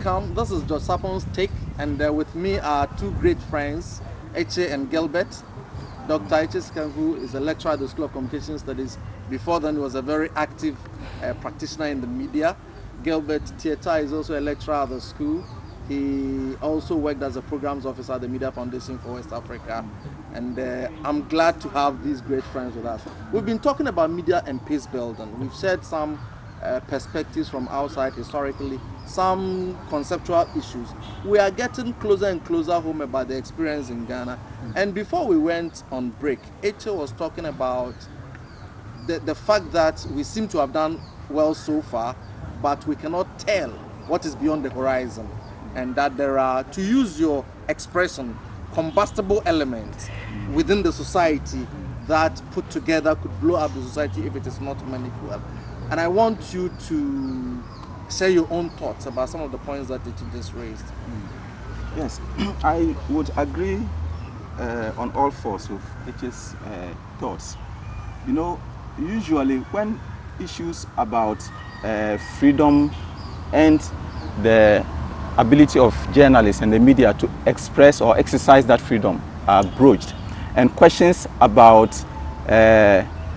welcome. This is Judge Sarpongs' take, and with me are two great friends, Eche and Gilbert. Dr. Eche who is a lecturer at the School of Communication Studies. Before then, he was a very active practitioner in the media. Gilbert Tieta is also a lecturer at the school. He also worked as a programs officer at the Media Foundation for West Africa. And I'm glad to have these great friends with us. We've been talking about media and peace building. We've shared some perspectives from outside historically, some conceptual issues. We are getting closer and closer home about the experience in Ghana. And before we went on break, Eche was talking about the fact that we seem to have done well so far, but we cannot tell what is beyond the horizon. And that there are, to use your expression, combustible elements within the society that put together could blow up the society if it is not managed well. And I want you to share your own thoughts about some of the points that you just raised. Yes, I would agree on all fours with Eche's thoughts. You know, usually when issues about freedom and the ability of journalists and the media to express or exercise that freedom are broached, and questions about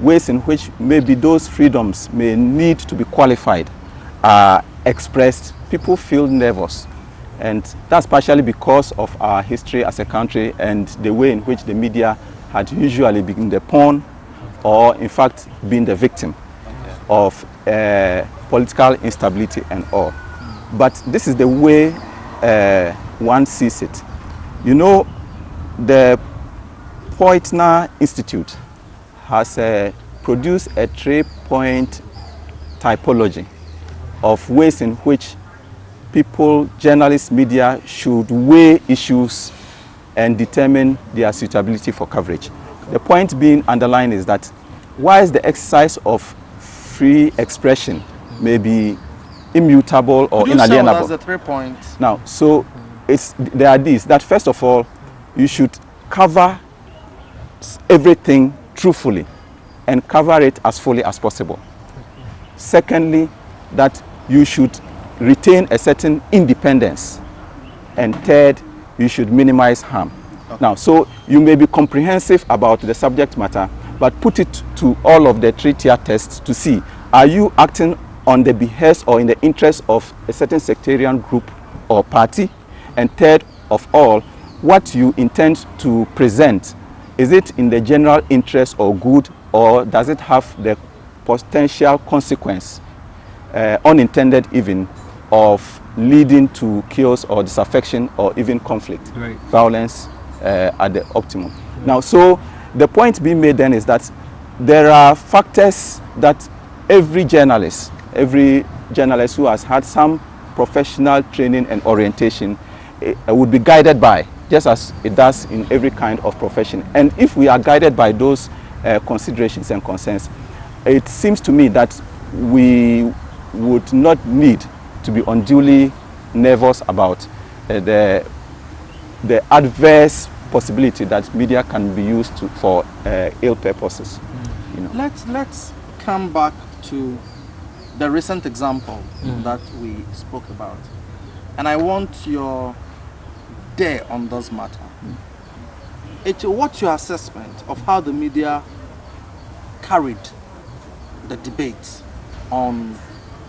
ways in which maybe those freedoms may need to be qualified are expressed, people feel nervous. And that's partially because of our history as a country and the way in which the media had usually been the pawn or in fact been the victim of political instability and all. But this is the way one sees it. You know, the Poitner Institute has produced a 3-point typology of ways in which people, journalists, media should weigh issues and determine their suitability for coverage. The point being underlined is that whilst the exercise of free expression may be immutable or inalienable. The 3 points. Now, so there are these, that first of all, you should cover everything truthfully and cover it as fully as possible. Secondly, that you should retain a certain independence. And third, you should minimize harm. Okay. Now, so you may be comprehensive about the subject matter, but put it to all of the 3-tier tests to see, are you acting on the behest or in the interest of a certain sectarian group or party? And third of all, what you intend to present, is it in the general interest or good, or does it have the potential consequence, unintended even, of leading to chaos or disaffection or even conflict, right, violence at the optimum. Right. Now, so the point being made then is that there are factors that every journalist who has had some professional training and orientation would be guided by, just as it does in every kind of profession. And if we are guided by those considerations and concerns, it seems to me that we would not need to be unduly nervous about the adverse possibility that media can be used for ill purposes. You know. Let's come back to the recent example that we spoke about, and I want your dare on this matter. What's your assessment of how the media carried the debate on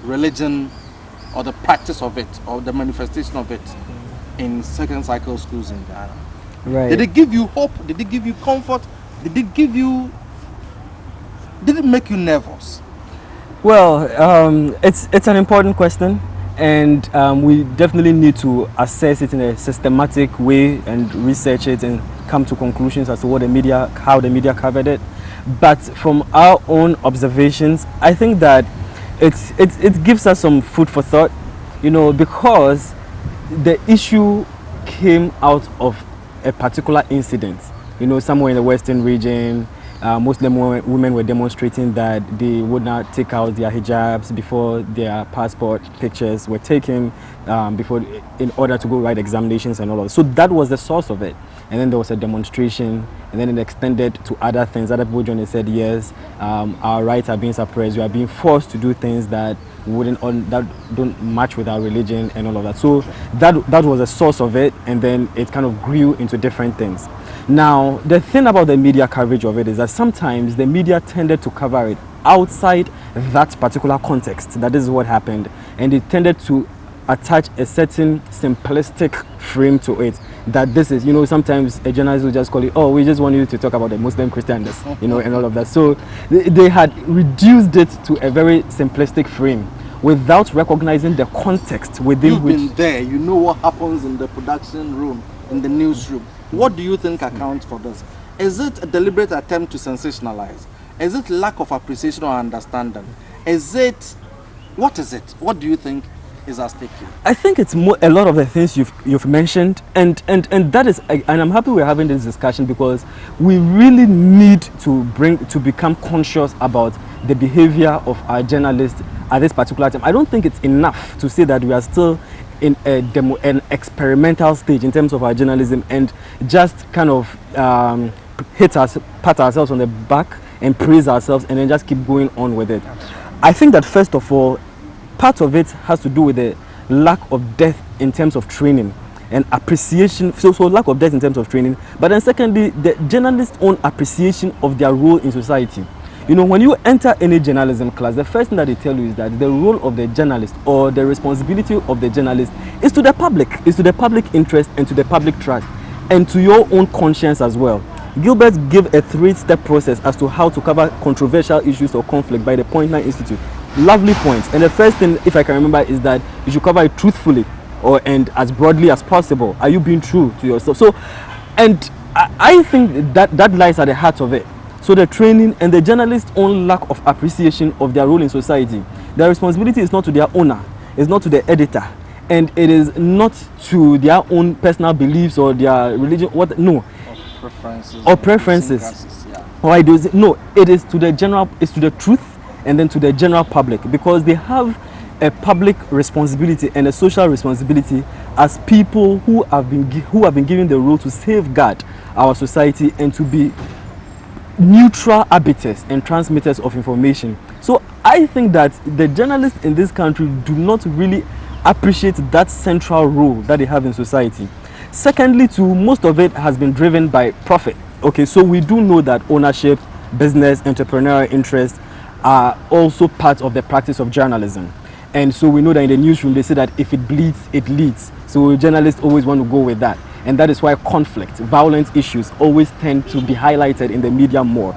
religion or the practice of it or the manifestation of it in second cycle schools in Ghana? Right. Did it give you hope? Did it give you comfort? Did it make you nervous? Well, it's an important question, and we definitely need to assess it in a systematic way and research it and come to conclusions as to how the media covered it. But from our own observations, I think that it gives us some food for thought, you know, because the issue came out of a particular incident, you know, somewhere in the Western region, Muslim women were demonstrating that they would not take out their hijabs before their passport pictures were taken, in order to go write examinations and all of that. So that was the source of it. And then there was a demonstration, and then it extended to other things. Other people joined and said, yes, our rights are being suppressed. We are being forced to do things that that don't match with our religion and all of that. So that was the source of it, and then it kind of grew into different things. Now, the thing about the media coverage of it is that sometimes the media tended to cover it outside that particular context, that this is what happened, and it tended to attach a certain simplistic frame to it, that this is, sometimes a journalist will just call it, oh, we just want you to talk about the Muslim Christians, and all of that. So they had reduced it to a very simplistic frame without recognizing the context within which... You've been there, you know what happens in the production room, in the newsroom. What do you think accounts for this? Is it a deliberate attempt to sensationalize? Is it lack of appreciation or understanding? What is it? What do you think is at stake here? I think it's a lot of the things you've mentioned, and that is, and I'm happy we're having this discussion, because we really need to become conscious about the behavior of our journalists at this particular time. I don't think it's enough to say that we are still in an experimental stage in terms of our journalism, and just kind of pat ourselves on the back and praise ourselves and then just keep going on with it. I think that first of all, part of it has to do with the lack of depth in terms of training and appreciation. So lack of depth in terms of training, but then secondly, the journalist's own appreciation of their role in society. When you enter any journalism class, the first thing that they tell you is that the role of the journalist, or the responsibility of the journalist, is to the public interest and to the public trust, and to your own conscience as well. Gilbert gave a 3-step process as to how to cover controversial issues or conflict by the Point 9 Institute. Lovely points. And the first thing, if I can remember, is that you should cover it truthfully and as broadly as possible. Are you being true to yourself? So, and I think that lies at the heart of it. So the training and the journalist's own lack of appreciation of their role in society. Their responsibility is not to their owner, it's not to the editor, and it is not to their own personal beliefs or their religion. Or preferences. Yeah. Or ideas. No, it is to the general. It's to the truth, and then to the general public, because they have a public responsibility and a social responsibility as people who have been given the role to safeguard our society and to be neutral arbiters and transmitters of information. So I think that the journalists in this country do not really appreciate that central role that they have in society. Secondly, most of it has been driven by profit. Okay, so we do know that ownership, business, entrepreneurial interests are also part of the practice of journalism. And so we know that in the newsroom they say that if it bleeds, it leads. So journalists always want to go with that. And that is why conflict, violent issues always tend to be highlighted in the media more.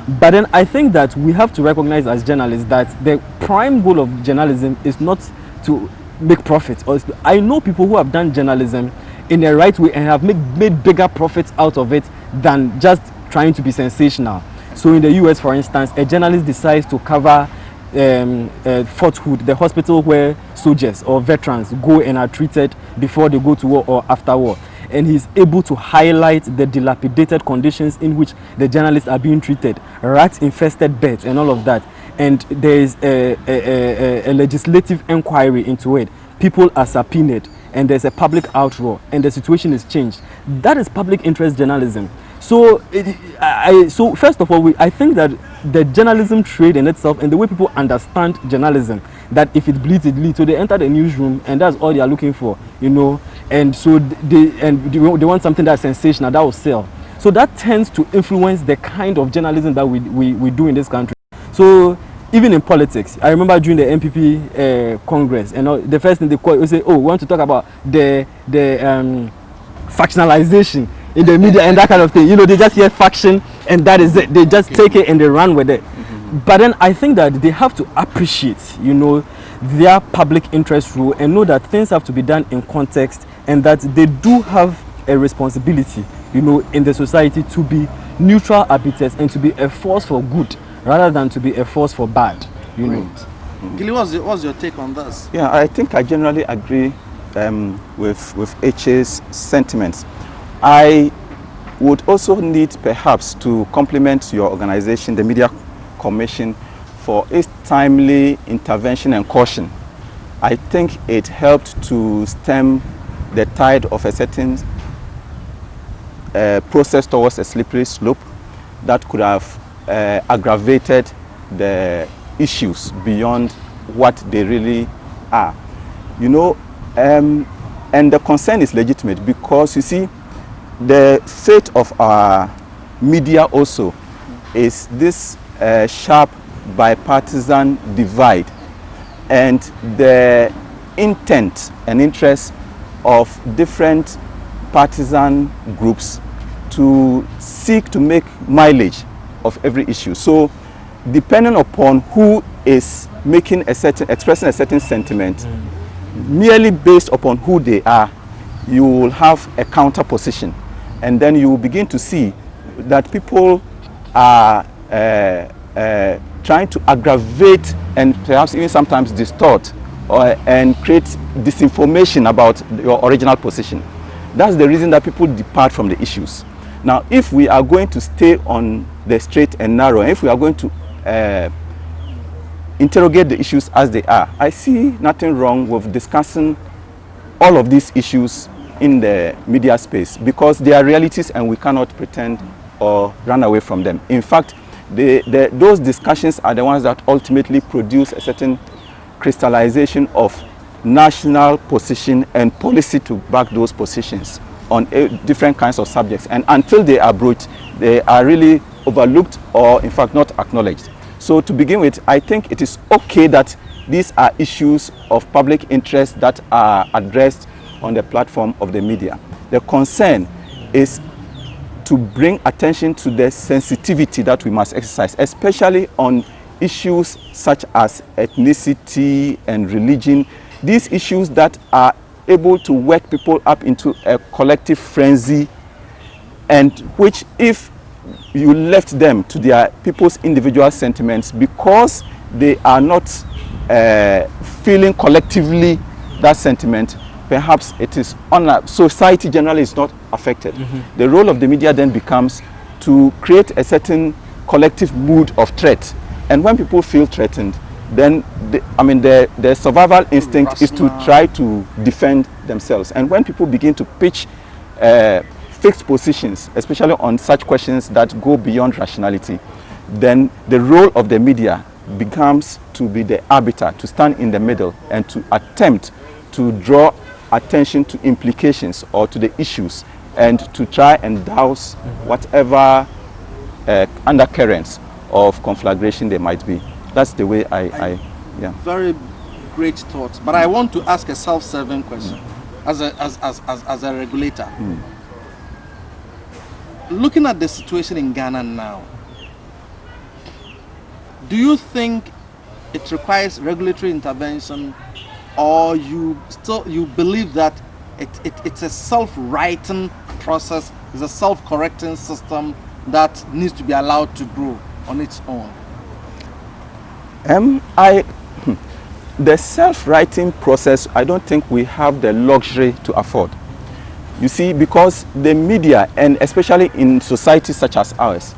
But then I think that we have to recognize as journalists that the prime goal of journalism is not to make profit. I know people who have done journalism in the right way and have made bigger profits out of it than just trying to be sensational. So in the US, for instance, a journalist decides to cover Fort Hood, the hospital where soldiers or veterans go and are treated before they go to war or after war. And he's able to highlight the dilapidated conditions in which the journalists are being treated, rat-infested beds and all of that. And there is a legislative inquiry into it. People are subpoenaed and there's a public outroar and the situation is changed. That is public interest journalism. So, so first of all, I think that the journalism trade in itself and the way people understand journalism, that if it bleeds, it leads. So they enter the newsroom and that's all they are looking for, and so they want something that's sensational, that will sell. So that tends to influence the kind of journalism that we do in this country. So even in politics, I remember during the MPP Congress, the first thing they call, we say, oh, we want to talk about the factionalization in the media and that kind of thing. They just hear faction and that is it. They just take it and they run with it. But then I think that they have to appreciate, their public interest role and know that things have to be done in context and that they do have a responsibility, in the society to be neutral arbiters and to be a force for good rather than to be a force for bad, Gilly, what's your take on this? Yeah, I think I generally agree with H's sentiments. I would also need perhaps to complement your organization, the Media Commission, for its timely intervention and caution. I think it helped to stem the tide of a certain process towards a slippery slope that could have aggravated the issues beyond what they really are. You know, and the concern is legitimate because, you see, the fate of our media also is this sharp bipartisan divide, and the intent and interest of different partisan groups to seek to make mileage of every issue. So depending upon who is expressing a certain sentiment, merely based upon who they are, you will have a counter position, and then you will begin to see that people are trying to aggravate and perhaps even sometimes distort and create disinformation about your original position. That's the reason that people depart from the issues. Now, if we are going to stay on the straight and narrow, and if we are going to interrogate the issues as they are, I see nothing wrong with discussing all of these issues in the media space, because they are realities and we cannot pretend or run away from them. In fact, those discussions are the ones that ultimately produce a certain crystallization of national position and policy to back those positions on different kinds of subjects. And until they are broached, they are really overlooked or in fact not acknowledged. So to begin with, I think it is okay that these are issues of public interest that are addressed on the platform of the media. The concern is to bring attention to the sensitivity that we must exercise, especially on issues such as ethnicity and religion, these issues that are able to work people up into a collective frenzy, and which, if you left them to their people's individual sentiments, because they are not feeling collectively that sentiment, perhaps it is society generally is not affected. The role of the media then becomes to create a certain collective mood of threat, and when people feel threatened, then the survival instinct is to try to defend themselves. And when people begin to pitch fixed positions, especially on such questions that go beyond rationality, then the role of the media becomes to be the arbiter, to stand in the middle and to attempt to draw attention to implications or to the issues, and to try and douse whatever undercurrents of conflagration there might be. That's the way yeah. Very great thoughts, but I want to ask a self-serving question as a regulator. Looking at the situation in Ghana now, do you think it requires regulatory intervention, or you believe that it's a self-writing process, it's a self-correcting system that needs to be allowed to grow on its own? The self-writing process, I don't think we have the luxury to afford. You see, because the media, and especially in societies such as ours,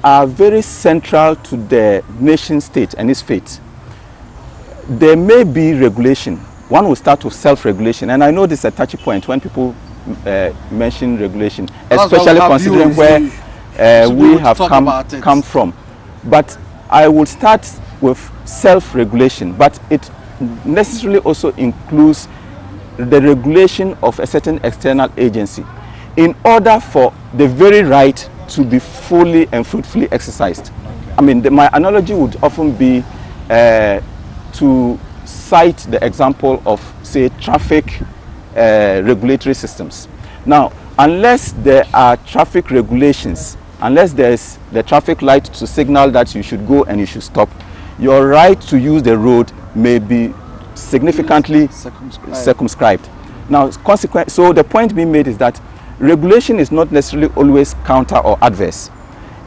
are very central to the nation state and its fate. There may be regulation. One will start with self-regulation, and I know this is a touchy point when people mention regulation, especially considering where we have come from. But I will start with self-regulation, but it necessarily also includes the regulation of a certain external agency in order for the very right to be fully and fruitfully exercised. I mean, my analogy would often be to cite the example of, say, traffic regulatory systems. Now, unless there are traffic regulations, unless there's the traffic light to signal that you should go and you should stop, your right to use the road may be significantly circumscribed. Now, so the point being made is that regulation is not necessarily always counter or adverse.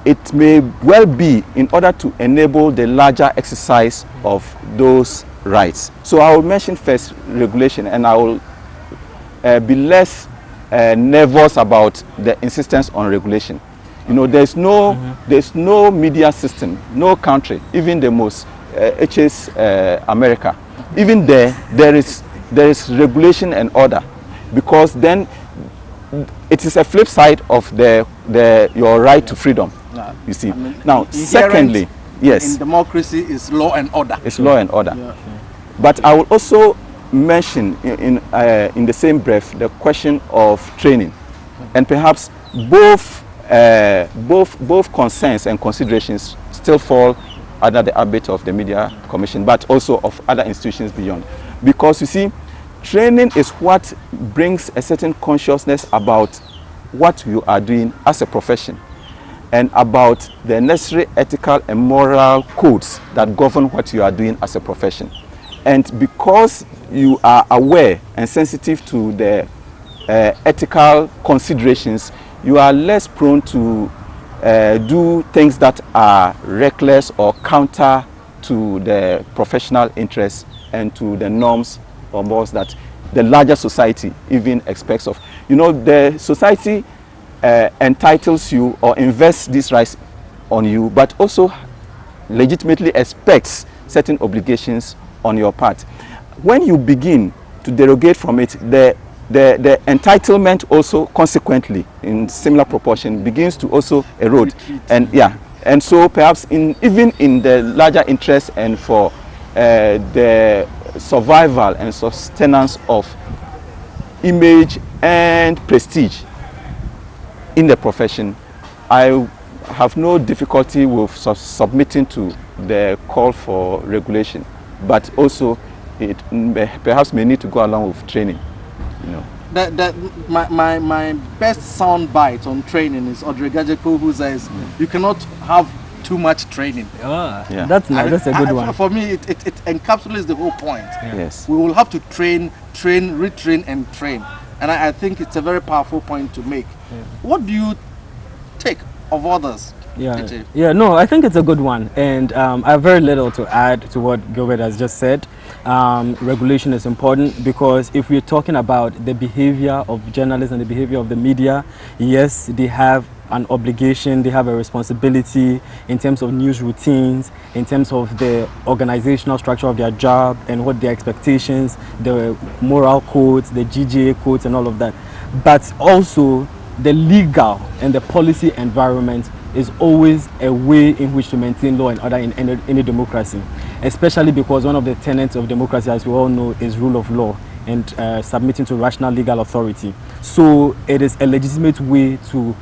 It may well be in order to enable the larger exercise of those rights. So I will mention first regulation, and I will be less nervous about the insistence on regulation. You know, there's no media system, no country, even the most HS America, even there is regulation and order, because then it is a flip side of your right to freedom. You see. I mean, now, secondly, yes, in democracy is law and order. It's law and order. Yeah. But I will also mention in the same breath the question of training, and perhaps both concerns and considerations still fall under the ambit of the Media Commission, but also of other institutions beyond. Because you see, training is what brings a certain consciousness about what you are doing as a profession, and about the necessary ethical and moral codes that govern what you are doing as a profession. And because you are aware and sensitive to the ethical considerations, you are less prone to do things that are reckless or counter to the professional interests and to the norms or morals that the larger society even expects of. You know, the society entitles you or invests these rights on you, but also legitimately expects certain obligations on your part. When you begin to derogate from it, the entitlement also consequently in similar proportion begins to also erode. And yeah, and so perhaps even in the larger interest and for the survival and sustenance of image and prestige in the profession, I have no difficulty with submitting to the call for regulation, but also it perhaps may need to go along with training. You know. My best sound bite on training is Audrey Gajeko, who says you cannot have too much training. Yeah. That's nice. That's a good one. For me, it encapsulates the whole point. Yeah. Yes. We will have to train, retrain, and train. And I think it's a very powerful point to make. Yeah. What do you take of others? No, I think it's a good one, and I have very little to add to what Gilbert has just said. Regulation is important, because if we're talking about the behavior of journalists and the behavior of the media, yes, they have an obligation, they have a responsibility in terms of news routines, in terms of the organizational structure of their job and what their expectations, the moral codes, the GGA codes and all of that. But also the legal and the policy environment is always a way in which to maintain law and order in any democracy, especially because one of the tenets of democracy, as we all know, is rule of law and submitting to rational legal authority. So it is a legitimate way to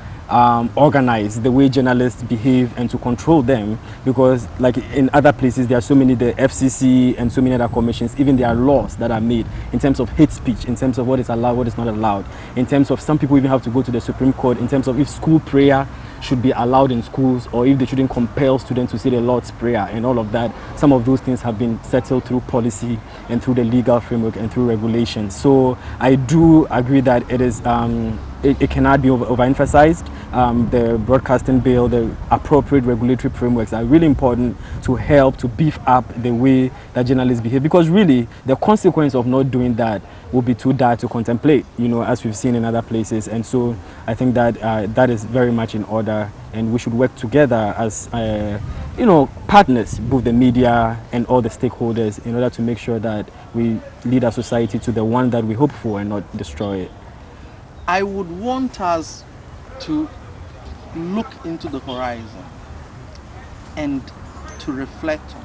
organize the way journalists behave and to control them, because like in other places there are so many, the FCC and so many other commissions, even there are laws that are made in terms of hate speech, in terms of what is allowed, what is not allowed, in terms of some people even have to go to the Supreme Court in terms of if school prayer should be allowed in schools or if they shouldn't compel students to say the Lord's Prayer and all of that. Some of those things have been settled through policy and through the legal framework and through regulation. So I do agree that it is it cannot be overemphasized. The broadcasting bill, the appropriate regulatory frameworks are really important to help to beef up the way that journalists behave, because really the consequence of not doing that will be too dire to contemplate, you know, as we've seen in other places. And so I think that that is very much in order, and we should work together as partners, both the media and all the stakeholders, in order to make sure that we lead our society to the one that we hope for and not destroy it. I would want us to look into the horizon and to reflect on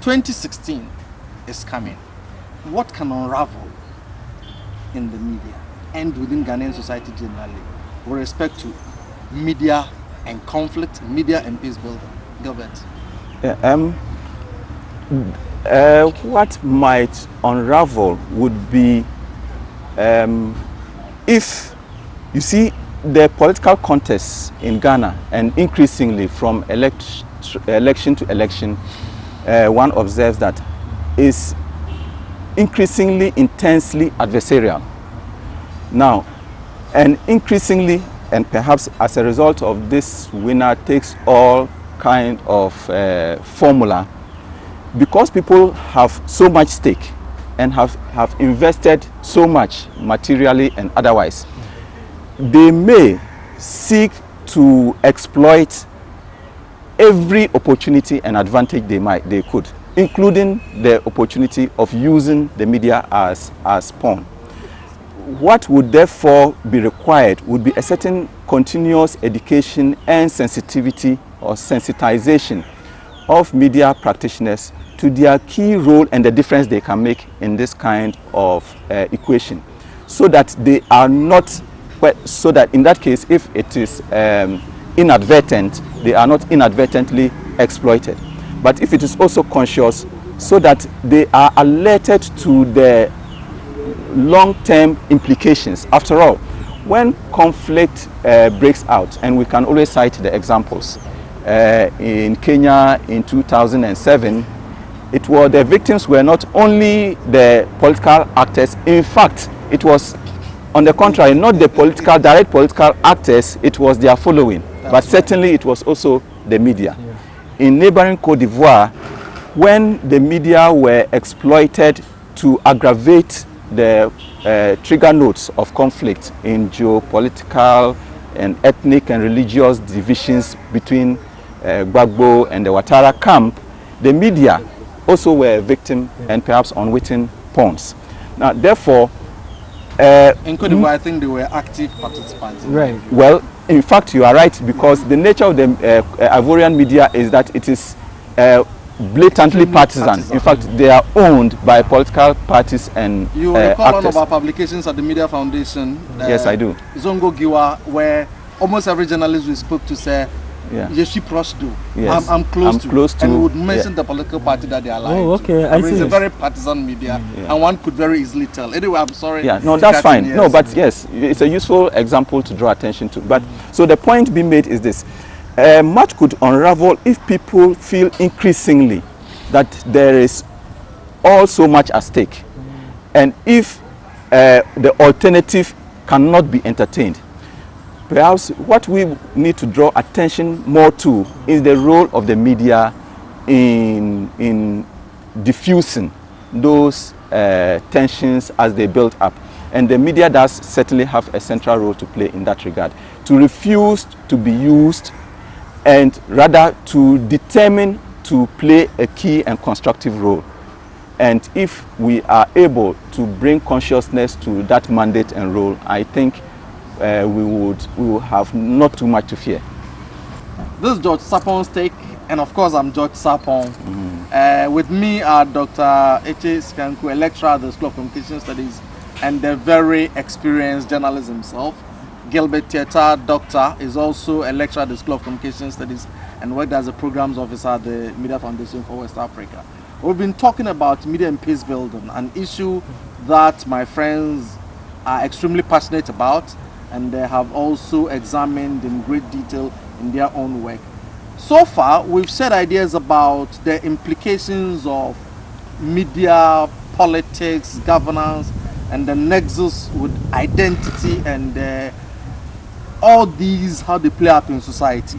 2016 is coming. What can unravel in the media and within Ghanaian society generally with respect to media and conflict, media and peace building? Gilbert. What might unravel would be if you see the political contest in Ghana, and increasingly from election to election, one observes that is increasingly intensely adversarial. Now, and increasingly, and perhaps as a result of this winner takes all kind of formula, because people have so much stake and have invested so much materially and otherwise, they may seek to exploit every opportunity and advantage they could, including the opportunity of using the media as pawn. What would therefore be required would be a certain continuous education and sensitivity or sensitization of media practitioners to their key role and the difference they can make in this kind of equation, so that they are not, so that in that case, if it is inadvertent, they are not inadvertently exploited. But if it is also conscious, so that they are alerted to the long-term implications. After all, when conflict breaks out, and we can always cite the examples, in Kenya in 2007, the victims were not only the political actors. In fact, it was, on the contrary, not the direct political actors, it was their following. But certainly it was also the media. Yeah. In neighboring Cote d'Ivoire, when the media were exploited to aggravate the trigger notes of conflict in geopolitical and ethnic and religious divisions between Gbagbo and the Ouattara camp, the media also were victim and perhaps unwitting pawns. Now, therefore, in Cote d'Ivoire, I think they were active participants. Right. Well, in fact, you are right, because the nature of the Ivorian media is that it is blatantly partisan. In fact, they are owned by political parties and you recall actors. one of our publications at the Media Foundation? Yes, I do. Zongo Giwa, where almost every journalist we spoke to said, Je suis proche d'eux. Yes. I'm close to. And we would mention yeah. the political party that they are aligned Oh, okay. to. I see. It's a very partisan media, and one could very easily tell. Anyway, I'm sorry. Yeah, no, that's fine. No, but yes, it's a useful example to draw attention to. But so the point being made is this: much could unravel if people feel increasingly that there is also much at stake, and if the alternative cannot be entertained. Perhaps what we need to draw attention more to is the role of the media in diffusing those tensions as they build up. And the media does certainly have a central role to play in that regard, to refuse to be used and rather to determine to play a key and constructive role. And if we are able to bring consciousness to that mandate and role, I think we will have not too much to fear. This is George Sarpongs' take, and of course I'm George Sarpong. With me are Dr. H.A. Skanku, a lecturer at the School of Communication Studies, and the very experienced journalist himself. Gilbert Theater, doctor, is also a lecturer at the School of Communication Studies and worked as a programs officer at the Media Foundation for West Africa. We've been talking about media and peace building, an issue that my friends are extremely passionate about, and they have also examined in great detail in their own work. So far, we've shared ideas about the implications of media, politics, governance, and the nexus with identity and all these, how they play out in society.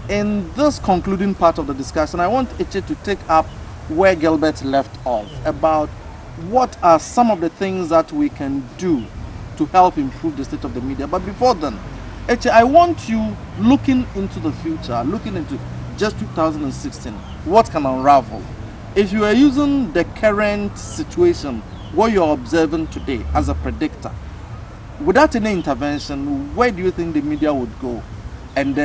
In this concluding part of the discussion, I want Eche to take up where Gilbert left off, about what are some of the things that we can do to help improve the state of the media. But before then, Eche, I want you looking into the future, looking into just 2016, what can unravel? If you are using the current situation, what you're observing today as a predictor, without any intervention, where do you think the media would go? And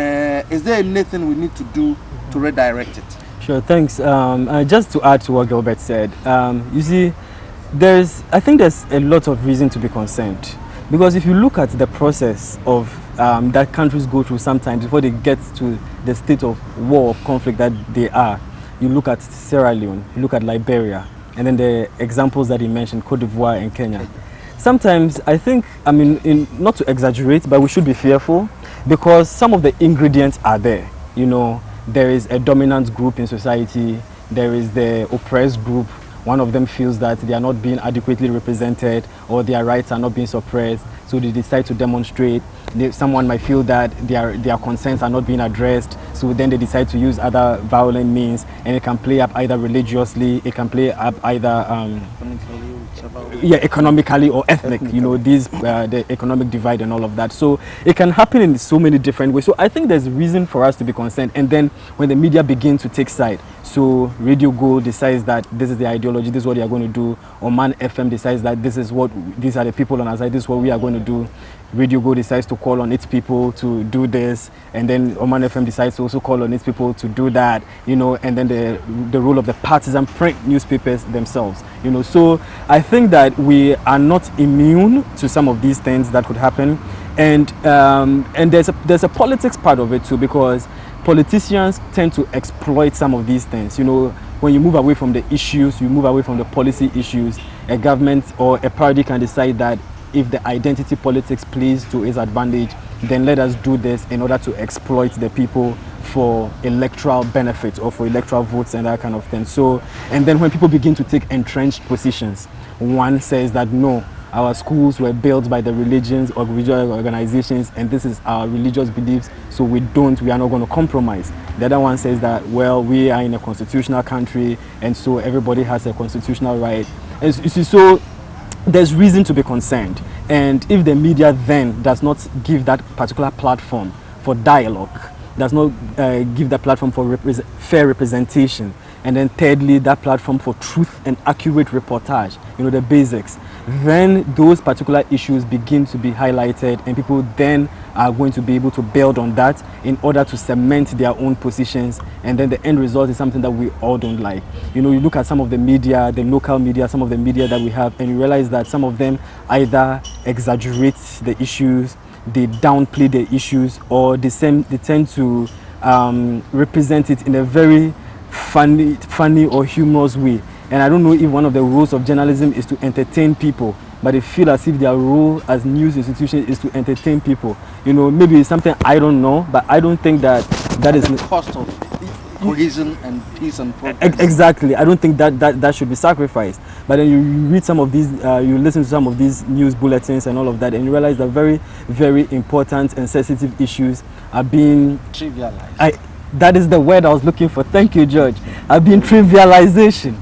is there anything we need to do to redirect it? Sure, thanks. Just to add to what Gilbert said, you see, I think there's a lot of reason to be concerned, because if you look at the process of that countries go through sometimes before they get to the state of war or conflict that they are, you look at Sierra Leone, you look at Liberia, and then the examples that he mentioned, Cote d'Ivoire and Kenya. Sometimes I think, I mean, not to exaggerate, but we should be fearful, because some of the ingredients are there. You know, there is a dominant group in society, there is the oppressed group. One of them feels that they are not being adequately represented or their rights are not being suppressed, so they decide to demonstrate. someone might feel that their concerns are not being addressed, so then they decide to use other violent means, and it can play up either religiously, it can play up either economically or ethnic. You know, the economic divide and all of that. So it can happen in so many different ways. So I think there's reason for us to be concerned. And then when the media begin to take side, so Radio Go decides that this is the ideology, this is what they are going to do. Oman FM decides that these are the people on our side, this is what we are going to do. Radio Go decides to call on its people to do this, and then Oman FM decides to also call on its people to do that, you know, and then the role of the partisan print newspapers themselves, you know. So I think that we are not immune to some of these things that could happen, and there's a politics part of it too, because politicians tend to exploit some of these things, you know. When you move away from the issues, you move away from the policy issues, a government or a party can decide that if the identity politics plays to its advantage, then let us do this in order to exploit the people for electoral benefits or for electoral votes and that kind of thing. So, and then when people begin to take entrenched positions, one says that no, our schools were built by the religions or religious organizations, and this is our religious beliefs, so we are not going to compromise. The other one says that, well, we are in a constitutional country, and so everybody has a constitutional right. And you see, so there's reason to be concerned. And if the media then does not give that particular platform for dialogue, does not give that platform for fair representation, and then thirdly, that platform for truth and accurate reportage, you know, the basics, then those particular issues begin to be highlighted, and people then are going to be able to build on that in order to cement their own positions, and then the end result is something that we all don't like. You know, you look at some of the media, the local media, some of the media that we have, and you realize that some of them either exaggerate the issues, they downplay the issues, or they tend to represent it in a very funny or humorous way. And I don't know if one of the roles of journalism is to entertain people, but they feel as if their role as news institution is to entertain people. You know, maybe it's something I don't know, but I don't think that is the cost of cohesion and peace and progress. Exactly. I don't think that should be sacrificed. But then you read some of these, you listen to some of these news bulletins and all of that, and you realize that very, very important and sensitive issues are being trivialized. That is the word I was looking for. Thank you, George. Are being trivialization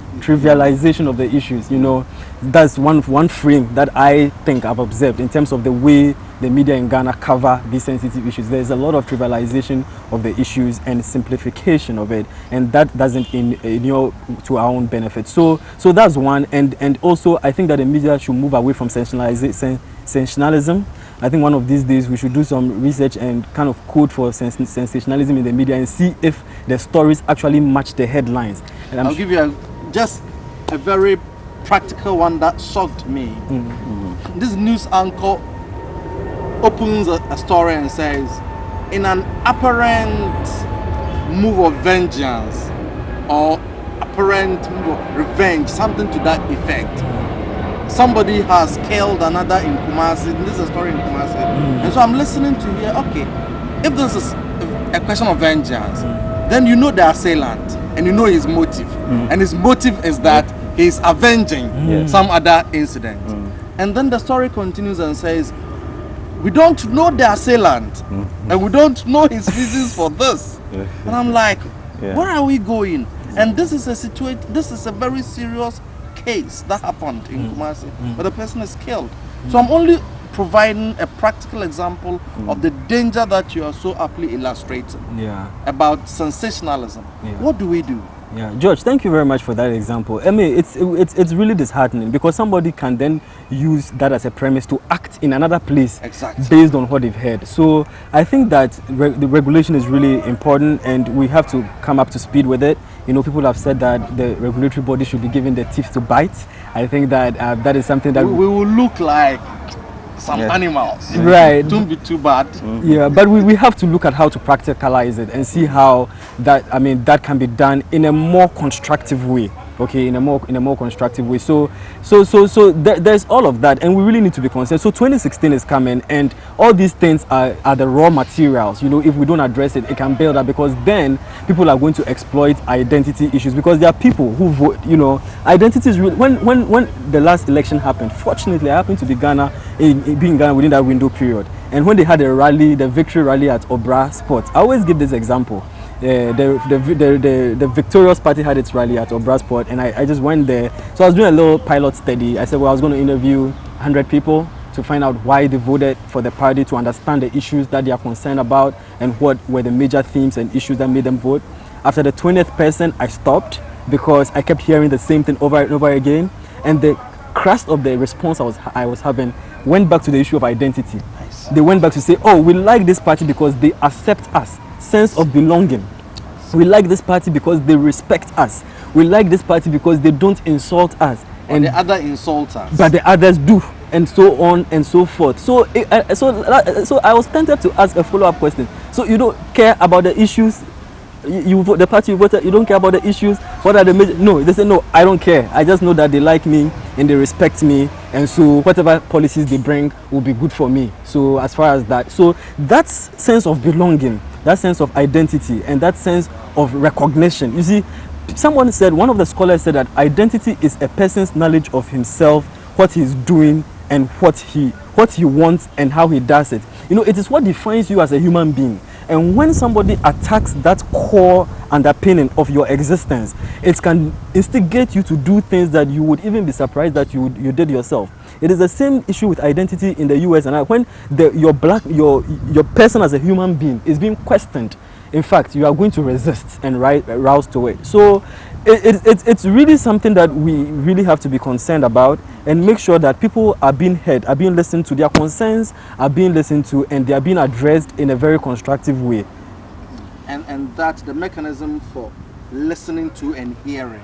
of the issues. You know, that's one frame that I think I've observed in terms of the way the media in Ghana cover these sensitive issues. There's a lot of trivialization of the issues and simplification of it, and that doesn't inure to our own benefit. So that's one, and also I think that the media should move away from sensationalism. I think one of these days we should do some research and kind of code for sensationalism in the media and see if the stories actually match the headlines. And I'll give you just a very practical one that shocked me. Mm-hmm. This news anchor opens a story and says, in an apparent move of vengeance or apparent move of revenge, something to that effect, somebody has killed another in Kumasi. This is a story in Kumasi. And so I'm listening to here, okay, if this is a question of vengeance, then you know the assailant and you know his motive. And his motive is that he's avenging some other incident. And then the story continues and says, we don't know the assailant and we don't know his reasons for this. And I'm like, where are we going? And this is a very serious case that happened in Kumasi, where the person is killed. So I'm only providing a practical example of the danger that you are so aptly illustrating about sensationalism. What do we do? Yeah, George, thank you very much for that example. I mean, it's really disheartening because somebody can then use that as a premise to act in another place based on what they've heard. So I think that the regulation is really important, and we have to come up to speed with it. You know, people have said that the regulatory body should be given the teeth to bite. I think that that is something that we will look like some animals. Right. Don't be too bad. Yeah, but we have to look at how to practicalize it and see how that can be done in a more constructive way. Okay, in a more constructive way. So there's all of that, and we really need to be concerned. So 2016 is coming, and all these things are the raw materials. You know, if we don't address it, it can build up, because then people are going to exploit identity issues, because there are people who vote. You know, identity is real. When the last election happened, fortunately, I happened to be being in Ghana within that window period. And when they had a rally, the victory rally at Obra Sports, I always give this example. The victorious party had its rally at Obra Sport, and I just went there. So I was doing a little pilot study. I said, well, I was going to interview 100 people to find out why they voted for the party, to understand the issues that they are concerned about and what were the major themes and issues that made them vote. After the 20th person, I stopped because I kept hearing the same thing over and over again, and the crust of the response I was having went back to the issue of identity. Nice. They went back to say, oh, we like this party because they accept us, sense of belonging. We like this party because they respect us. We like this party because they don't insult us. And the other insult us. But the others do, and so on and so forth. So I was tempted to ask a follow-up question. So you don't care about the issues? You vote the party you voted, you don't care about the issues? What are the major? No, they say no, I don't care. I just know that they like me and they respect me, and so whatever policies they bring will be good for me. So as far as that, so that sense of belonging, that sense of identity, and that sense of recognition. You see, someone said, one of the scholars said that identity is a person's knowledge of himself, what he's doing, and what he wants and how he does it. You know, it is what defines you as a human being. And when somebody attacks that core underpinning of your existence, it can instigate you to do things that you would even be surprised that you did yourself. It is the same issue with identity in the US, and when your person as a human being is being questioned, in fact, you are going to resist and rouse to it. So it's really something that we really have to be concerned about and make sure that people are being heard, are being listened to, their concerns are being listened to, and they are being addressed in a very constructive way. And that the mechanism for listening to and hearing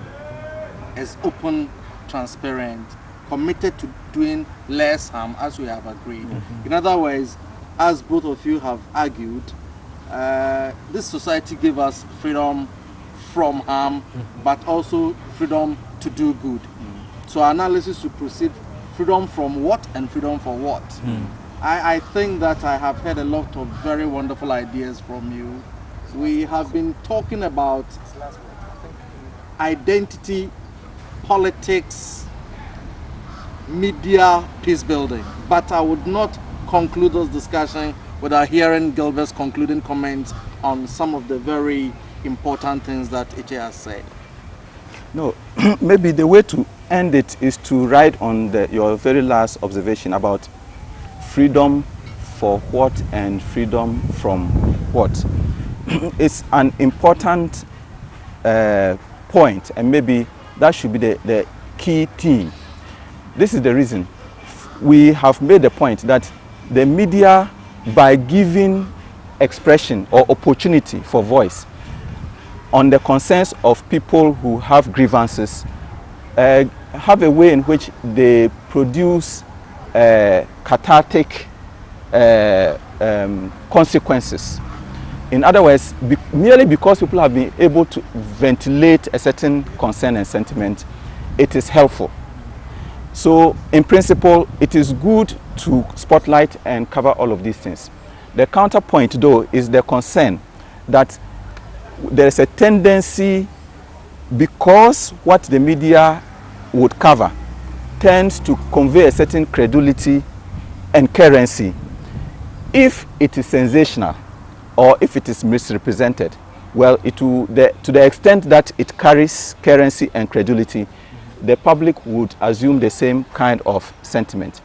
is open, transparent, committed to doing less harm, as we have agreed. In other words, as both of you have argued, this society gave us freedom from harm, but also freedom to do good. So our analysis should proceed: freedom from what and freedom for what. I think that I have heard a lot of very wonderful ideas from you. We have been talking about identity, politics, media, peace building, but I would not conclude this discussion without hearing Gilbert's concluding comments on some of the very important things that Iche has said. No, maybe the way to end it is to ride on your very last observation about freedom for what and freedom from what. It's an important point, and maybe that should be the key theme. This is the reason we have made the point that the media, by giving expression or opportunity for voice on the concerns of people who have grievances, have a way in which they produce cathartic consequences. In other words, merely because people have been able to ventilate a certain concern and sentiment, it is helpful. So in principle, it is good to spotlight and cover all of these things. The counterpoint, though, is the concern that there is a tendency, because what the media would cover tends to convey a certain credulity and currency. If it is sensational or if it is misrepresented, well, to the extent that it carries currency and credulity, the public would assume the same kind of sentiment.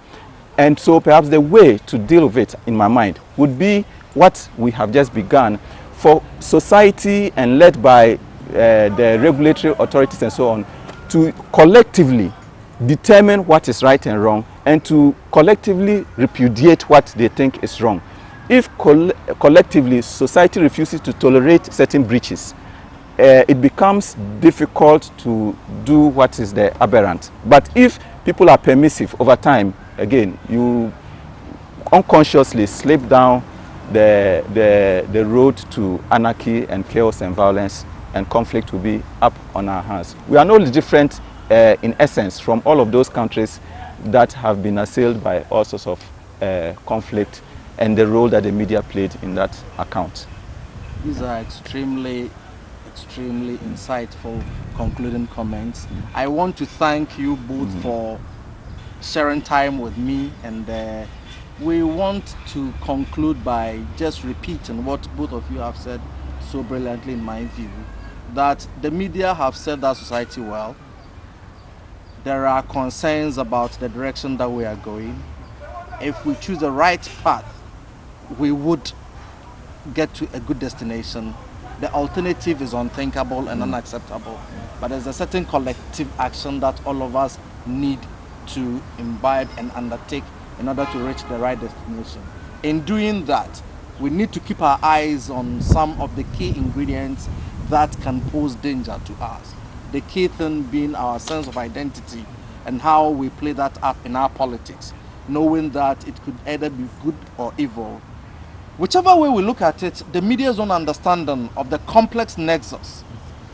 And so perhaps the way to deal with it, in my mind, would be what we have just begun for society and led by the regulatory authorities and so on, to collectively determine what is right and wrong, and to collectively repudiate what they think is wrong. If collectively society refuses to tolerate certain breaches, it becomes difficult to do what is the aberrant. But if people are permissive over time, again, you unconsciously slip down the road to anarchy and chaos and violence, and conflict will be up on our hands. We are no different in essence from all of those countries that have been assailed by all sorts of conflict, and the role that the media played in that account. These are extremely insightful concluding comments. I want to thank you both for sharing time with me and we want to conclude by just repeating what both of you have said so brilliantly, in my view, that the media have served our society well. There are concerns about the direction that we are going. If we choose the right path, we would get to a good destination. The alternative is unthinkable and unacceptable. But there's a certain collective action that all of us need to imbibe and undertake in order to reach the right destination. In doing that, we need to keep our eyes on some of the key ingredients that can pose danger to us. The key thing being our sense of identity and how we play that up in our politics, knowing that it could either be good or evil. Whichever way we look at it, the media's own understanding of the complex nexus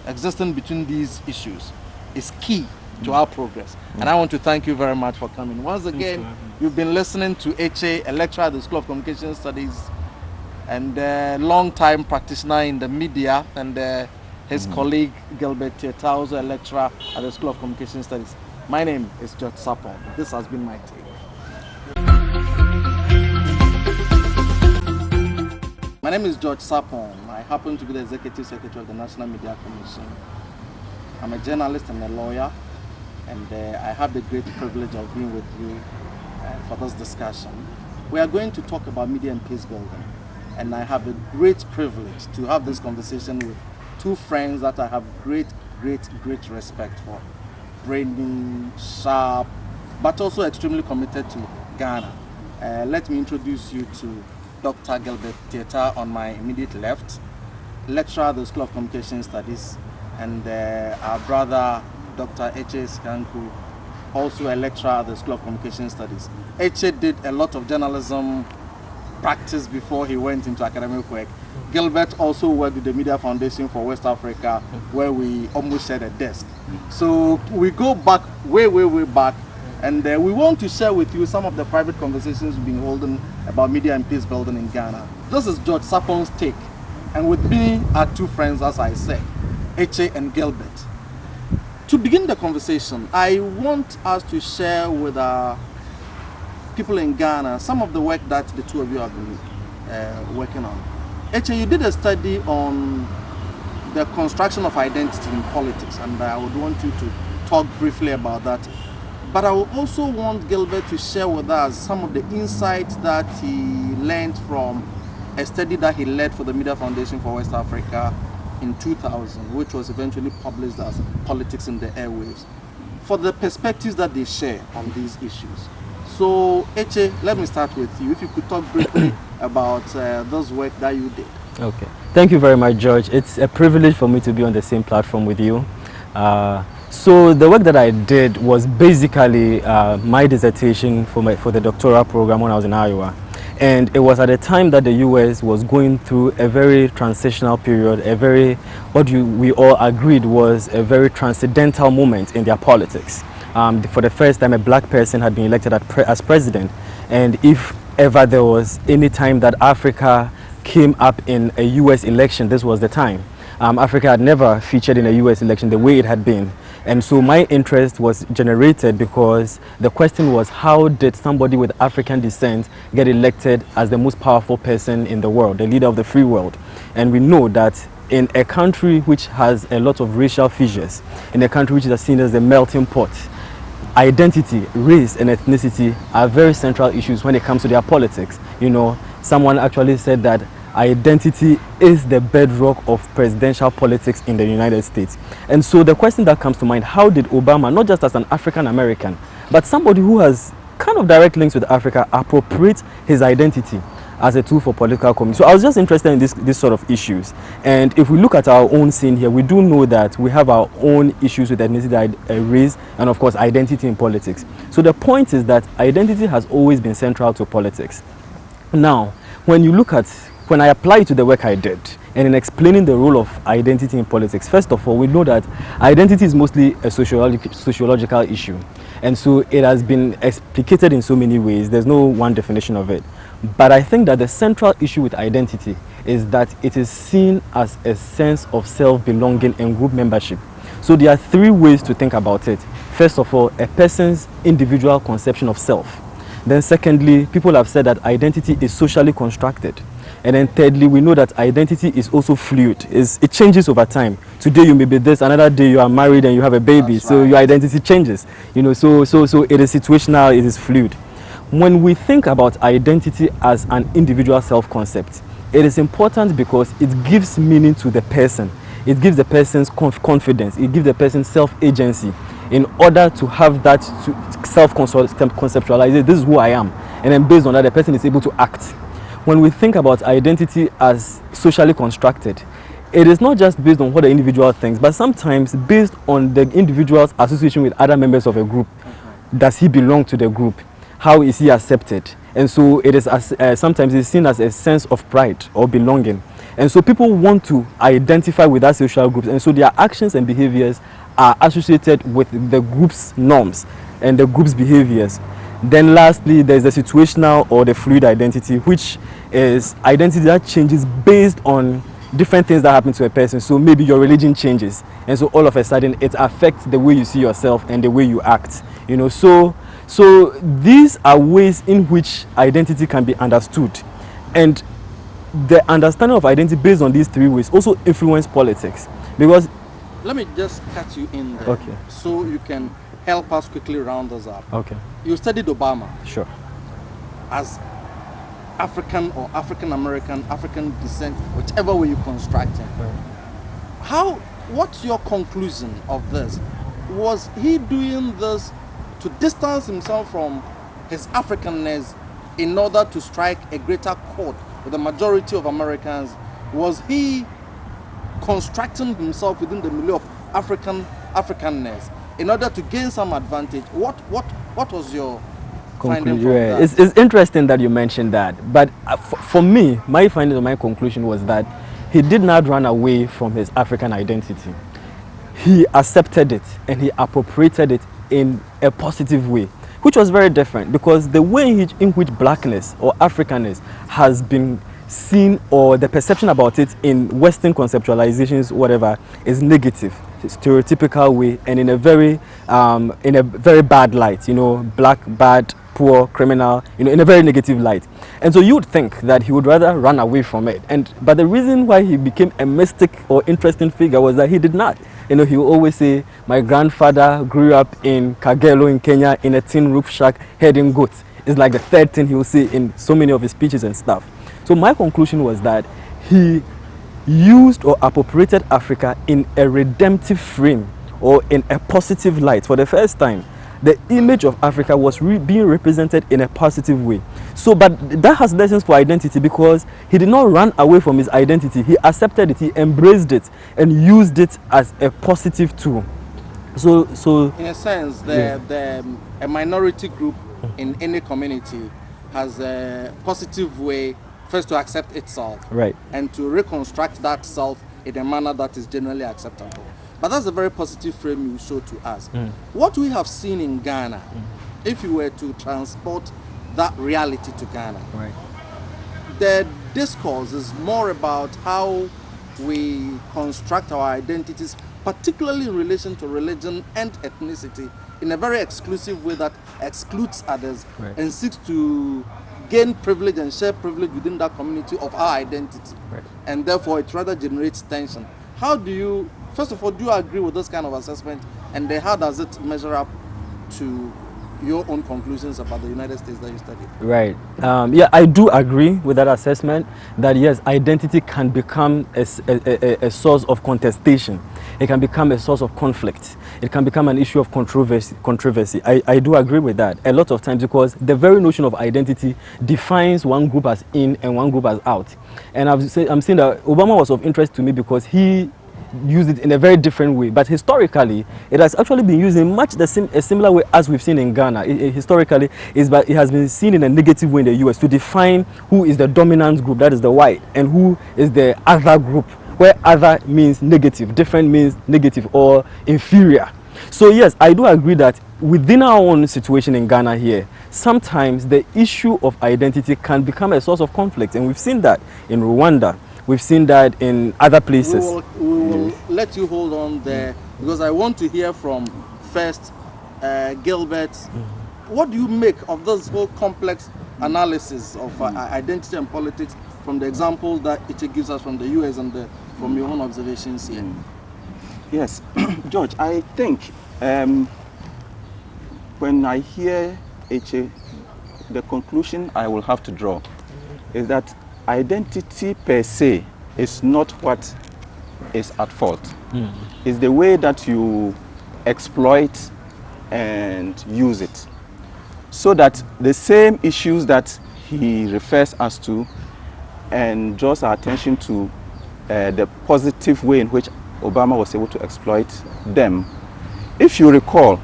existing between these issues is key to our progress. And I want to thank you very much for coming. Once again, you've been listening to Eche, a lecturer at the School of Communication Studies and a long-time practitioner in the media, and his colleague Gilbert Tieta, also a lecturer at the School of Communication Studies. My name is George Sarpong. This has been my take. My name is George Sarpong. I happen to be the Executive Secretary of the National Media Commission. I'm a journalist and a lawyer, and I have the great privilege of being with you for this discussion. We are going to talk about media and peace building, and I have a great privilege to have this conversation with two friends that I have great respect for. Brainy, sharp, but also extremely committed to Ghana. Let me introduce you to Dr. Gilbert Tieta on my immediate left, lecturer at the School of Communication Studies, and our brother Dr. Eche Skanku, also a lecturer at the School of Communication Studies. Eche did a lot of journalism practice before he went into academic work. Gilbert also worked with the Media Foundation for West Africa, where we almost shared a desk. So we go back, way back, and we want to share with you some of the private conversations we've been holding about media and peace building in Ghana. This is George Sarpong's take, and with me are two friends, as I said, Eche and Gilbert. To begin the conversation, I want us to share with our people in Ghana some of the work that the two of you have been working on. Eche, you did a study on the construction of identity in politics, and I would want you to talk briefly about that. But I would also want Gilbert to share with us some of the insights that he learned from a study that he led for the Media Foundation for West Africa in 2000, which was eventually published as Politics in the Airwaves, for the perspectives that they share on these issues. So, Eche, let me start with you. If you could talk briefly about this work that you did. Okay. Thank you very much, George. It's a privilege for me to be on the same platform with you. So the work that I did was basically my dissertation for the doctoral program when I was in Iowa. And it was at a time that the US was going through a very transitional period, we all agreed was a very transcendental moment in their politics. For the first time, a black person had been elected as president. And if ever there was any time that Africa came up in a US election, this was the time. Africa had never featured in a US election the way it had been. And so my interest was generated because the question was, how did somebody with African descent get elected as the most powerful person in the world, the leader of the free world? And we know that in a country which has a lot of racial fissures, in a country which is seen as a melting pot, identity, race, and ethnicity are very central issues when it comes to their politics. You know, someone actually said that identity is the bedrock of presidential politics in the United States. And so the question that comes to mind, how did Obama, not just as an African American, but somebody who has kind of direct links with Africa, appropriate his identity as a tool for political community? So I was just interested in this sort of issues. And if we look at our own scene here, we do know that we have our own issues with ethnicity, race, and of course identity in politics. So the point is that identity has always been central to politics. Now, when I apply it to the work I did, and in explaining the role of identity in politics, first of all, we know that identity is mostly a sociological issue. And so it has been explicated in so many ways. There's no one definition of it. But I think that the central issue with identity is that it is seen as a sense of self-belonging and group membership. So there are three ways to think about it. First of all, a person's individual conception of self. Then secondly, people have said that identity is socially constructed. And then thirdly, we know that identity is also fluid. It changes over time. Today you may be this, another day you are married and you have a baby. That's so right. your identity changes. You know, so it is situational, it is fluid. When we think about identity as an individual self-concept, it is important because it gives meaning to the person. It gives the person's confidence. It gives the person self-agency in order to have that self-conceptualize. This is who I am. And then based on that, the person is able to act. When we think about identity as socially constructed, it is not just based on what the individual thinks, but sometimes based on the individual's association with other members of a group. Does he belong to the group? How is he accepted? And so it is sometimes it's seen as a sense of pride or belonging. And so people want to identify with that social group, and so their actions and behaviors are associated with the group's norms and the group's behaviors. Then lastly, there's the situational or the fluid identity, which is identity that changes based on different things that happen to a person. So maybe your religion changes, and so all of a sudden it affects the way you see yourself and the way you act. You know, so these are ways in which identity can be understood, and the understanding of identity based on these three ways also influence politics. Because let me just cut you in there, okay, so you can help us quickly round us up. Okay. You studied Obama. Sure. As African or African American, African descent, whichever way you construct him. Right. What's your conclusion of this? Was he doing this to distance himself from his Africanness in order to strike a greater chord with the majority of Americans? Was he constructing himself within the milieu of Africanness in order to gain some advantage? What was your finding from that? It's interesting that you mentioned that, but for me, my finding or my conclusion was that he did not run away from his African identity. He accepted it and he appropriated it in a positive way, which was very different, because the way in which blackness or Africanness has been seen, or the perception about it in Western conceptualizations, whatever, is negative, stereotypical way, and in a very bad light. You know, black, bad, poor, criminal. You know, in a very negative light. And so you would think that he would rather run away from it. But the reason why he became a mystic or interesting figure was that he did not. You know, he would always say, my grandfather grew up in Kagelo in Kenya in a tin roof shack herding goats. It's like the third thing he will say in so many of his speeches and stuff. So my conclusion was that he used or appropriated Africa in a redemptive frame or in a positive light. For the first time, the image of Africa was being represented in a positive way. So, but that has lessons for identity, because he did not run away from his identity. He accepted it, he embraced it, and used it as a positive tool. So in a sense, a minority group in any community has a positive way first to accept itself, right, and to reconstruct that self in a manner that is generally acceptable. But that's a very positive frame you show to us. What we have seen in Ghana, if you were to transport that reality to Ghana, right, the discourse is more about how we construct our identities, particularly in relation to religion and ethnicity, in a very exclusive way that excludes others, right, and seeks to gain privilege and share privilege within that community of our identity. right. And therefore it rather generates tension. How do you, first of all, do you agree with this kind of assessment, and then how does it measure up to your own conclusions about the United States that you studied? Right. Yeah, I do agree with that assessment, that yes, identity can become a source of contestation. It can become a source of conflict. It can become an issue of controversy. I do agree with that a lot of times, because the very notion of identity defines one group as in and one group as out. And I'm saying that Obama was of interest to me because he used it in a very different way, but historically it has actually been used in much a similar way as we've seen in Ghana. Historically, it has been seen in a negative way in the US to define who is the dominant group, that is the white, and who is the other group, where other means negative, different means negative or inferior. So yes, I do agree that within our own situation in Ghana here, sometimes the issue of identity can become a source of conflict, and we've seen that in Rwanda. We've seen that in other places. We will let you hold on there, because I want to hear from first Gilbert what do you make of this whole complex analysis of identity and politics from the examples that it gives us from the US and from your own observations here? Yes, George, I think when I hear Eche, the conclusion I will have to draw is that identity per se is not what is at fault. It's the way that you exploit and use it. So that the same issues that he refers us to and draws our attention to the positive way in which Obama was able to exploit them. If you recall,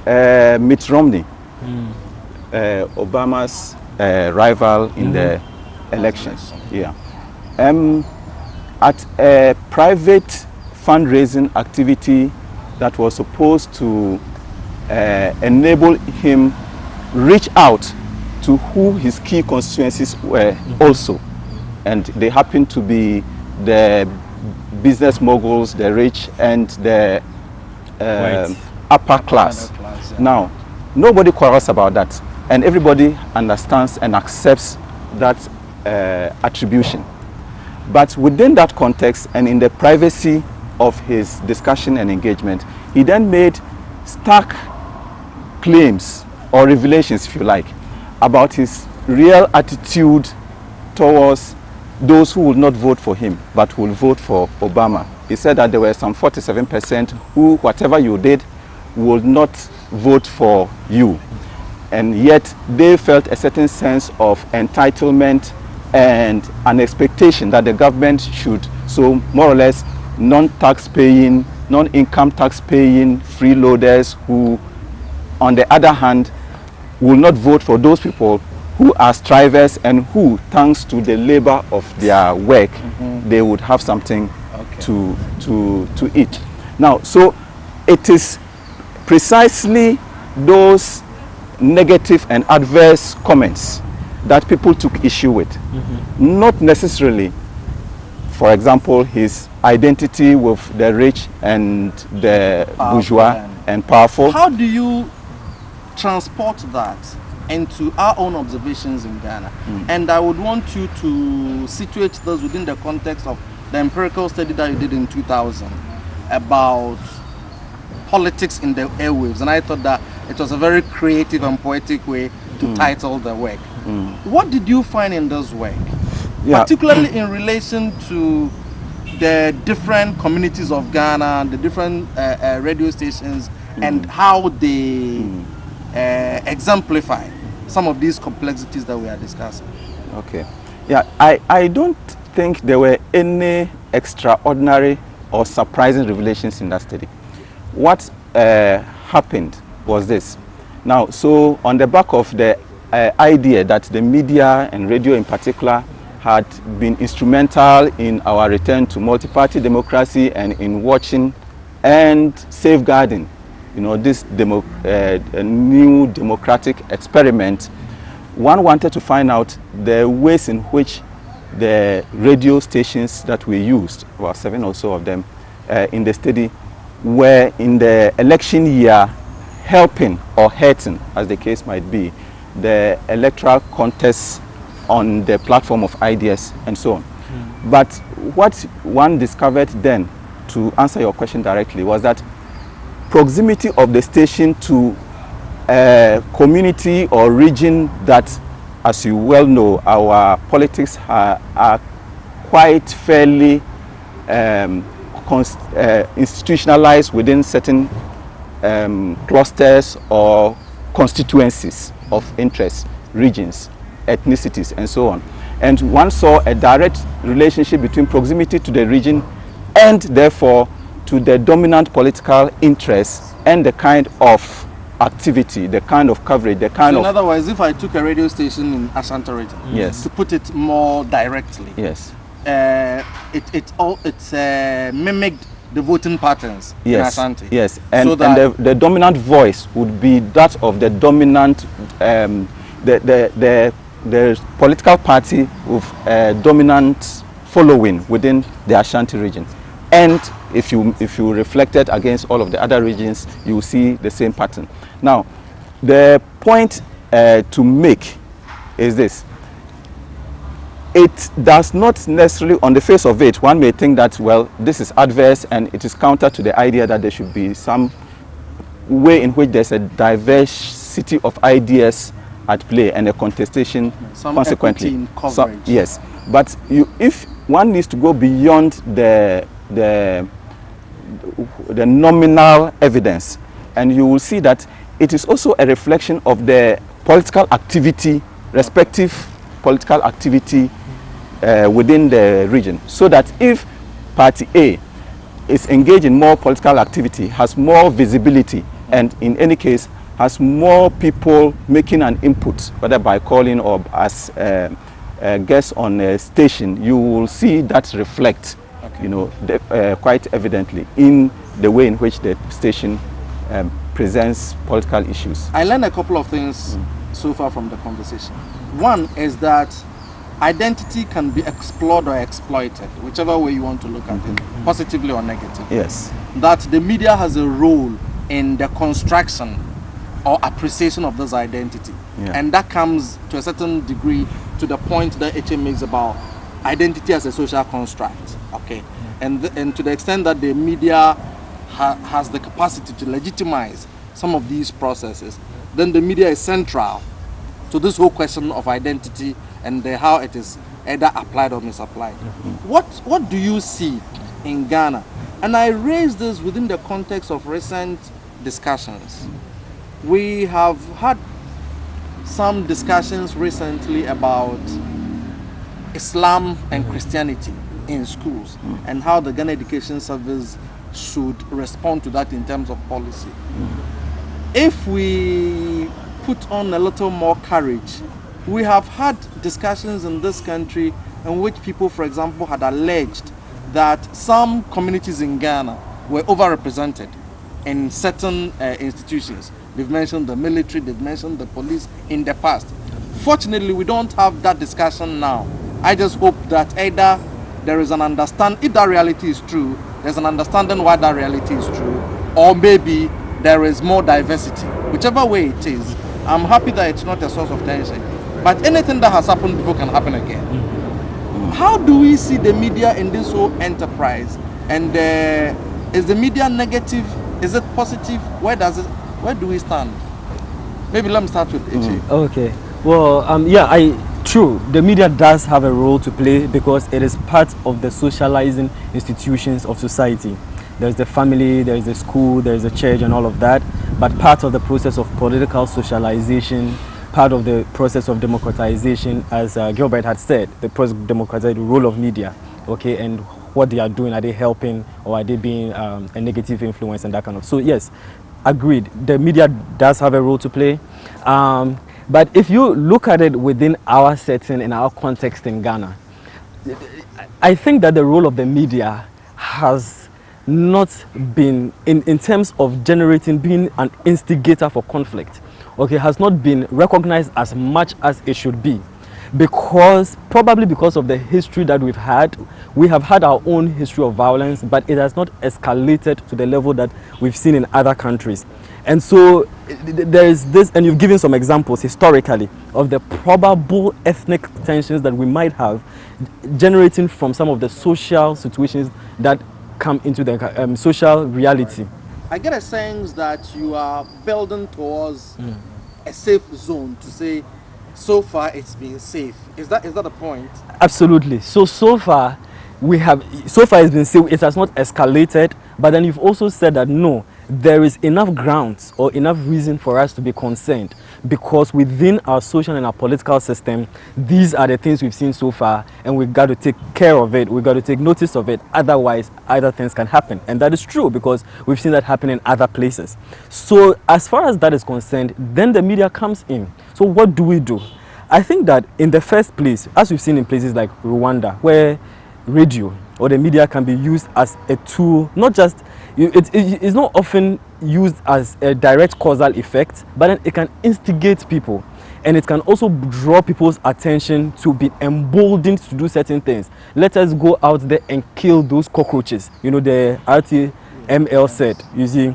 Mitt Romney, Obama's rival in the elections, at a private fundraising activity that was supposed to enable him reach out to who his key constituencies were also, and they happened to be the business moguls, the rich, and the upper class. Now, nobody quarrels about that, and everybody understands and accepts that attribution. But within that context and in the privacy of his discussion and engagement, he then made stark claims or revelations, if you like, about his real attitude towards those who will not vote for him but will vote for Obama. He said that there were some 47% who, whatever you did, would not vote for you. And yet they felt a certain sense of entitlement and an expectation that the government should, so more or less non-tax paying, non-income tax paying freeloaders who, on the other hand, will not vote for those people who are strivers and who, thanks to the labor of their work, they would have something to eat. Now, so it is precisely those negative and adverse comments that people took issue with. Not necessarily, for example, his identity with the rich and the bourgeois and powerful. How do you transport that into our own observations in Ghana? And I would want you to situate those within the context of the empirical study that you did in 2000 about politics in the airwaves, and I thought that it was a very creative and poetic way to title the work. What did you find in this work, particularly in relation to the different communities of Ghana, the different radio stations, and how they exemplify some of these complexities that we are discussing? Okay. Yeah, I don't think there were any extraordinary or surprising revelations in that study. What happened was this. Now, so on the back of the idea that the media and radio in particular had been instrumental in our return to multi-party democracy and in watching and safeguarding, you know, this new democratic experiment, one wanted to find out the ways in which the radio stations that we used, about 7 or so of them, in the study, were in the election year helping or hurting, as the case might be, the electoral contests on the platform of ideas and so on. But what one discovered then, to answer your question directly, was that proximity of the station to a community or region that, as you well know, our politics are quite fairly institutionalized within certain clusters or constituencies of interest, regions, ethnicities, and so on. And one saw a direct relationship between proximity to the region and therefore to the dominant political interests and the kind of activity, the kind of coverage, the kind of... In other words, if I took a radio station in Ashanti region, yes, to put it more directly, yes, it's mimicked the voting patterns, yes, in Ashanti. yes, and, so that and the dominant voice would be that of the dominant, the political party with a dominant following within the Ashanti region. And if you reflect it against all of the other regions, you will see the same pattern. Now, the point to make is this. It does not necessarily, on the face of it, one may think that, well, this is adverse and it is counter to the idea that there should be some way in which there's a diversity of ideas at play and a contestation some consequently. equity in coverage. Yes, but if one needs to go beyond the nominal evidence, and you will see that it is also a reflection of the political activity, respective political activity within the region. So that if Party A is engaged in more political activity, has more visibility, and in any case has more people making an input, whether by calling or as guests on a station, you will see that reflect, you know, quite evidently in the way in which the station presents political issues. I learned a couple of things so far from the conversation. One is that identity can be explored or exploited, whichever way you want to look at it, positively or negatively. Yes. That the media has a role in the construction or appreciation of this identity. Yeah. And that comes to a certain degree to the point that HM makes about identity as a social construct. Okay. And to the extent that the media has the capacity to legitimize some of these processes, then the media is central to this whole question of identity and how it is either applied or misapplied. What do you see in Ghana? And I raise this within the context of recent discussions. We have had some discussions recently about Islam and Christianity in schools and how the Ghana Education Service should respond to that in terms of policy. If we put on a little more courage, we have had discussions in this country in which people, for example, had alleged that some communities in Ghana were overrepresented in certain institutions. They've mentioned the military, they've mentioned the police in the past. Fortunately, we don't have that discussion now. I just hope that either there is an understanding, if that reality is true, there's an understanding why that reality is true, or maybe there is more diversity. Whichever way it is, I'm happy that it's not a source of tension. But anything that has happened before can happen again. How do we see the media in this whole enterprise? And is the media negative? Is it positive? Where do we stand? Maybe let me start with Eche. Okay. Well, true. The media does have a role to play because it is part of the socializing institutions of society. There's the family, there's the school, there's the church and all of that. But part of the process of political socialization, part of the process of democratization, as Gilbert had said, the process of democratizing the role of media, okay, and what they are doing, are they helping or are they being a negative influence and that kind of. So yes, agreed, the media does have a role to play. But if you look at it within our setting and our context in Ghana, I think that the role of the media has not been, in terms of being an instigator for conflict, okay, has not been recognized as much as it should be. Probably because of the history that we have had our own history of violence, but it has not escalated to the level that we've seen in other countries. And so there is this, and you've given some examples historically of the probable ethnic tensions that we might have generating from some of the social situations that come into the social reality. I get a sense that you are building towards a safe zone to say, so far it's been safe. Is that the point? Absolutely. So far it's been safe. It has not escalated. But then you've also said that no, there is enough grounds or enough reason for us to be concerned, because within our social and our political system, these are the things we've seen so far, and we've got to take care of it. We've got to take notice of it. Otherwise, other things can happen. And that is true because we've seen that happen in other places. So as far as that is concerned, then the media comes in. So what do we do? I think that in the first place, as we've seen in places like Rwanda, where radio or the media can be used as a tool, not just, it's not often used as a direct causal effect, but then it can instigate people, and it can also draw people's attention to be emboldened to do certain things. Let us go out there and kill those cockroaches. You know, the RTML said, you see,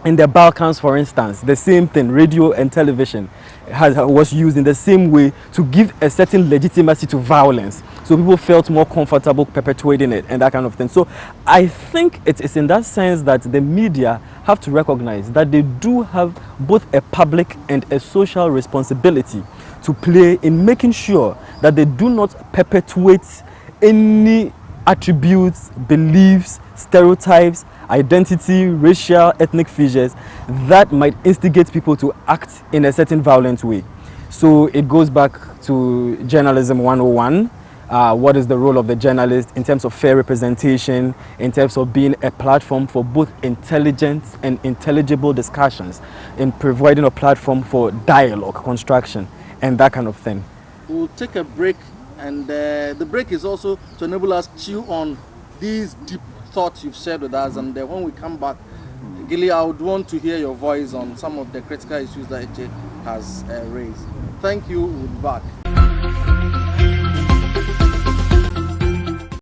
in the Balkans, for instance, the same thing, radio and television was used in the same way to give a certain legitimacy to violence. So people felt more comfortable perpetuating it and that kind of thing. So I think it is in that sense that the media have to recognize that they do have both a public and a social responsibility to play in making sure that they do not perpetuate any attributes, beliefs, stereotypes, identity, racial, ethnic features that might instigate people to act in a certain violent way. So it goes back to journalism 101. What is the role of the journalist in terms of fair representation, in terms of being a platform for both intelligent and intelligible discussions, in providing a platform for dialogue, construction, and that kind of thing. We'll take a break, and the break is also to enable us to chew on these deep thoughts you've shared with us, and when we come back, Gilly, I would want to hear your voice on some of the critical issues that Eche has raised. Thank you. We'll be back.